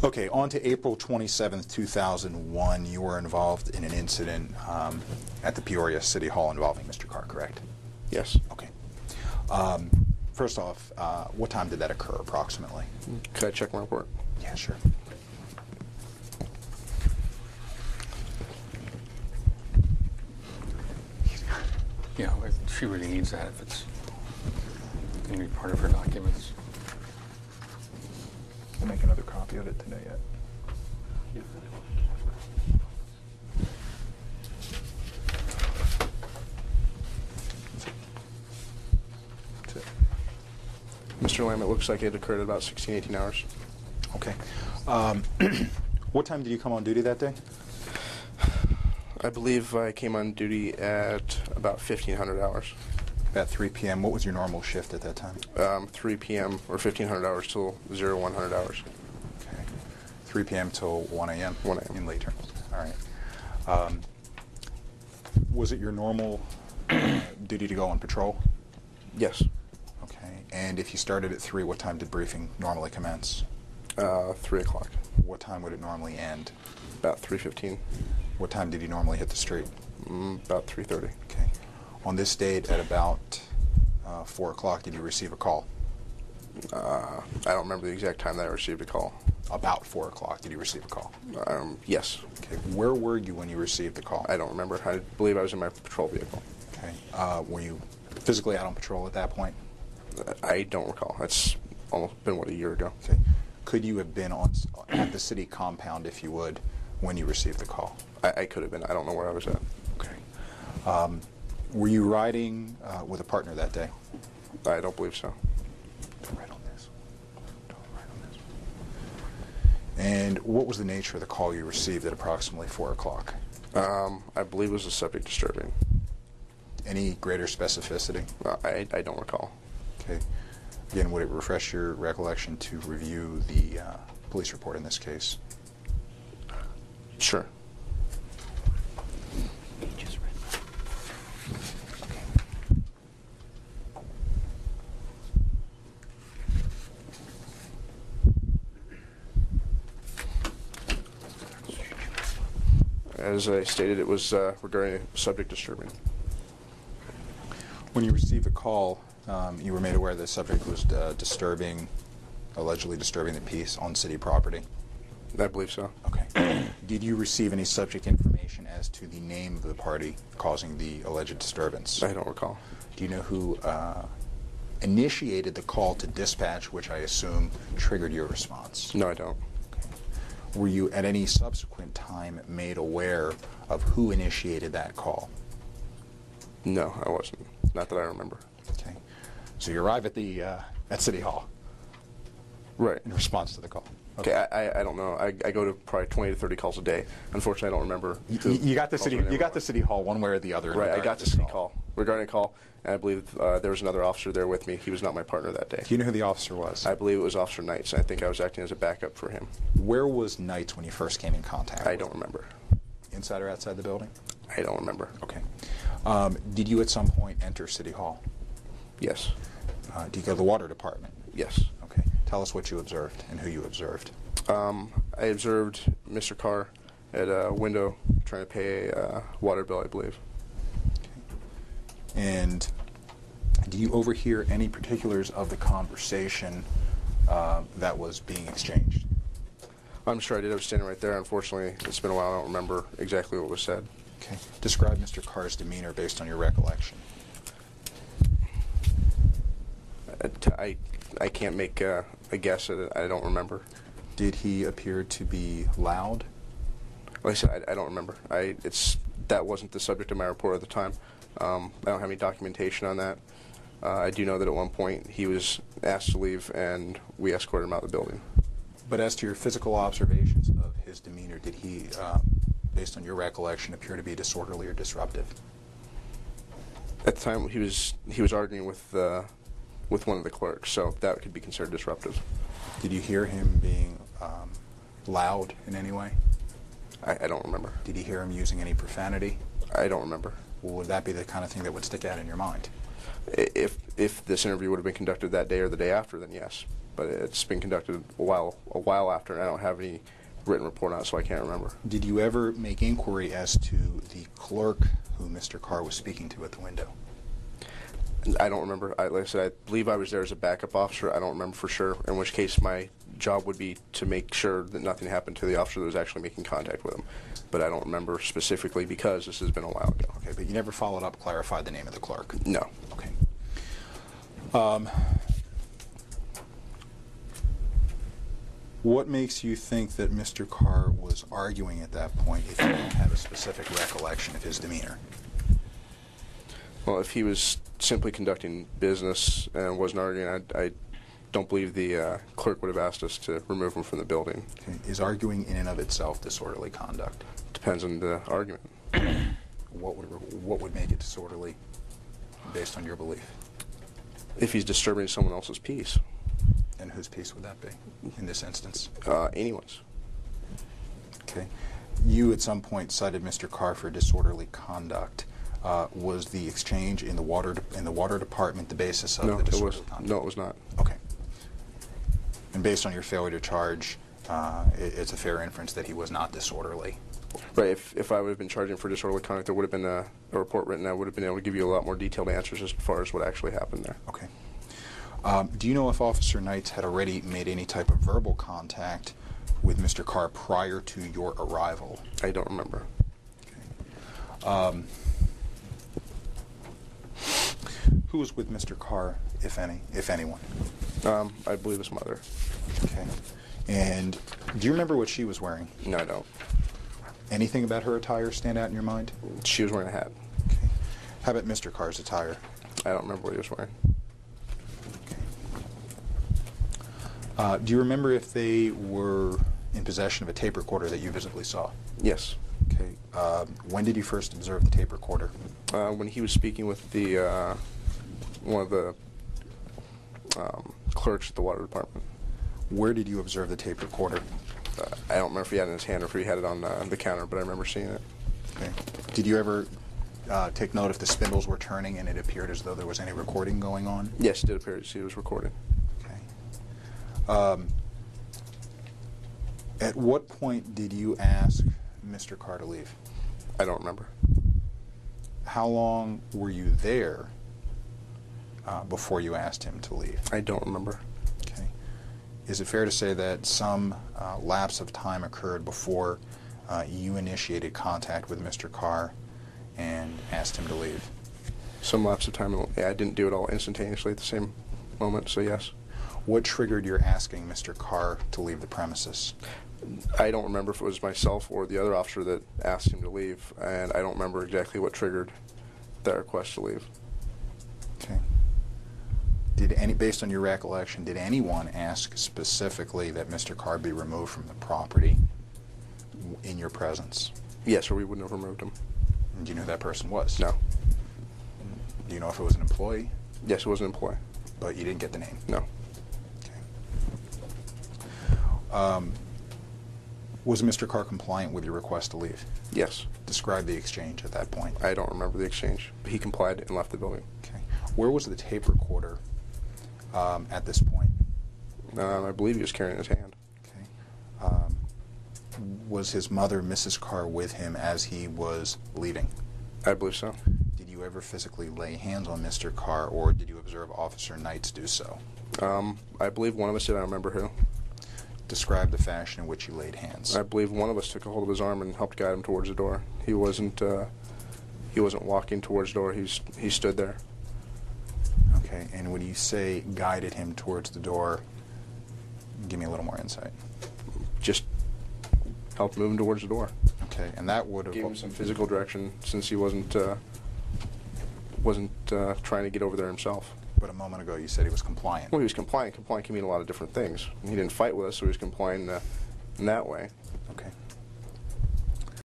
Okay, on to April 27th, 2001. You were involved in an incident at the Peoria City Hall involving Mr. Karr, correct? Yes. Okay. First off, what time did that occur approximately? Could I check my report? Yeah, sure. Yeah, she really needs that if it's going to be part of her documents. We'll make another copy of it today yet. That's it. Mr. Lamb, it looks like it occurred at about 16, 18 hours. Okay. What time did you come on duty that day? I believe I came on duty at about 1,500 hours. About 3 p.m. What was your normal shift at that time? 3 p.m. or 1,500 hours till 100 hours. Okay. 3 p.m. till 1 a.m.? 1 a.m. In late terms. All right. Was it your normal duty to go on patrol? Yes. Okay. And if you started at 3, what time did briefing normally commence? 3 o'clock. What time would it normally end? About 3:15. What time did you normally hit the street? About 3:30. Okay. On this date at about 4 o'clock, did you receive a call? I don't remember the exact time that I received a call. About 4 o'clock, did you receive a call? Yes. Okay. Where were you when you received the call? I don't remember. I believe I was in my patrol vehicle. Okay. Were you physically out on patrol at that point? I don't recall. It's almost been, a year ago. Okay. Could you have been at the city compound, if you would, when you received the call? I could have been. I don't know where I was at. Okay. Were you riding with a partner that day? I don't believe so. Don't write on this. Don't write on this. And what was the nature of the call you received at approximately 4 o'clock? I believe it was a subject disturbing. Any greater specificity? I don't recall. Okay. Again, would it refresh your recollection to review the police report in this case? Sure. As I stated, it was regarding a subject disturbing. When you received the call, you were made aware the subject was allegedly disturbing the peace on city property? I believe so. Okay. Did you receive any subject information as to the name of the party causing the alleged disturbance? I don't recall. Do you know who initiated the call to dispatch, which I assume triggered your response? No, I don't. Okay. Were you at any subsequent time made aware of who initiated that call? No, I wasn't. Not that I remember. Okay. So you arrive at City Hall. Right. In response to the call. Okay, I don't know. I go to probably 20 to 30 calls a day. Unfortunately, I don't remember. You got the city hall one way or the other. Right, I got the city call regarding a call, and I believe there was another officer there with me. He was not my partner that day. Do you know who the officer was? I believe it was Officer Knights, and I think I was acting as a backup for him. Where was Knights when you first came in contact? I don't remember. Inside or outside the building? I don't remember. Okay. Did you at some point enter City Hall? Yes. Did you go to the water department? Yes. Okay. Tell us what you observed and who you observed. I observed Mr. Karr at a window trying to pay a water bill, I believe. Okay. And do you overhear any particulars of the conversation that was being exchanged? I'm sure I did. I was standing right there. Unfortunately, it's been a while. I don't remember exactly what was said. Okay. Describe Mr. Karr's demeanor based on your recollection. I can't make a guess at it. I don't remember. Did he appear to be loud? Like I said, I don't remember. That wasn't the subject of my report at the time. I don't have any documentation on that. I do know that at one point he was asked to leave, and we escorted him out of the building. But as to your physical observations of his demeanor, did he, based on your recollection, appear to be disorderly or disruptive? At the time, he was arguing with one of the clerks, so that could be considered disruptive. Did you hear him being loud in any way? I don't remember. Did you hear him using any profanity? I don't remember. Well, would that be the kind of thing that would stick out in your mind? If this interview would have been conducted that day or the day after, then yes. but it's been conducted a while after, and I don't have any written report on it, so I can't remember. Did you ever make inquiry as to the clerk who Mr. Karr was speaking to at the window? I don't remember. Like I said, I believe I was there as a backup officer. I don't remember for sure, in which case my job would be to make sure that nothing happened to the officer that was actually making contact with him. But I don't remember specifically because this has been a while ago. Okay, but you never followed up, clarified the name of the clerk? No. Okay. What makes you think that Mr. Karr was arguing at that point if you don't have a specific recollection of his demeanor? Well, if he was simply conducting business and wasn't arguing, I don't believe the clerk would have asked us to remove him from the building. Okay. Is arguing in and of itself disorderly conduct? Depends on the argument. What would make it disorderly based on your belief? If he's disturbing someone else's peace. And whose peace would that be in this instance? Anyone's. Okay. You at some point cited Mr. Karr for disorderly conduct. Was the exchange in the water department the basis of the disorderly conduct? No, it was not. Okay. And based on your failure to charge, it's a fair inference that he was not disorderly. Right. If I would have been charging for disorderly conduct, there would have been a report written. I would have been able to give you a lot more detailed answers as far as what actually happened there. Okay. Do you know if Officer Knights had already made any type of verbal contact with Mr. Karr prior to your arrival? I don't remember. Okay. Who was with Mr. Karr, if anyone? I believe his mother. Okay. And do you remember what she was wearing? No, I don't. Anything about her attire stand out in your mind? She was wearing a hat. Okay. How about Mr. Karr's attire? I don't remember what he was wearing. Okay. Do you remember if they were in possession of a tape recorder that you visibly saw? Yes. Okay. When did you first observe the tape recorder? When he was speaking with the one of the clerks at the water department. Where did you observe the tape recorder? I don't remember if he had it in his hand or if he had it on the counter, but I remember seeing it. Okay. Did you ever take note if the spindles were turning and it appeared as though there was any recording going on? Yes, it did appear to see it was recorded. Okay. At what point did you ask Mr. Karr to leave? I don't remember. How long were you there before you asked him to leave? I don't remember. Okay. Is it fair to say that some lapse of time occurred before you initiated contact with Mr. Karr and asked him to leave? Some lapse of time. Yeah, I didn't do it all instantaneously at the same moment, so yes. What triggered your asking Mr. Karr to leave the premises? I don't remember if it was myself or the other officer that asked him to leave, and I don't remember exactly what triggered that request to leave. Okay. Based on your recollection, did anyone ask specifically that Mr. Karr be removed from the property in your presence? Yes, or we wouldn't have removed him. And do you know who that person was? No. Do you know if it was an employee? Yes, it was an employee. But you didn't get the name? No. Okay. Was Mr. Karr compliant with your request to leave? Yes. Describe the exchange at that point. I don't remember the exchange, but he complied and left the building. Okay. Where was the tape recorder at this point? I believe he was carrying it in his hand. Okay. Was his mother, Mrs. Karr, with him as he was leaving? I believe so. Did you ever physically lay hands on Mr. Karr, or did you observe Officer Knights do so? I believe one of us did. I don't remember who. Describe the fashion in which you laid hands. I believe one of us took a hold of his arm and helped guide him towards the door. He wasn't walking towards the door. He stood there. Okay, and when you say guided him towards the door, give me a little more insight. Just helped move him towards the door. Okay, and that would have... Gave him some physical direction since he wasn't trying to get over there himself. But a moment ago you said he was compliant. Well, he was compliant. Compliant can mean a lot of different things. He didn't fight with us, so he was compliant in that way. Okay.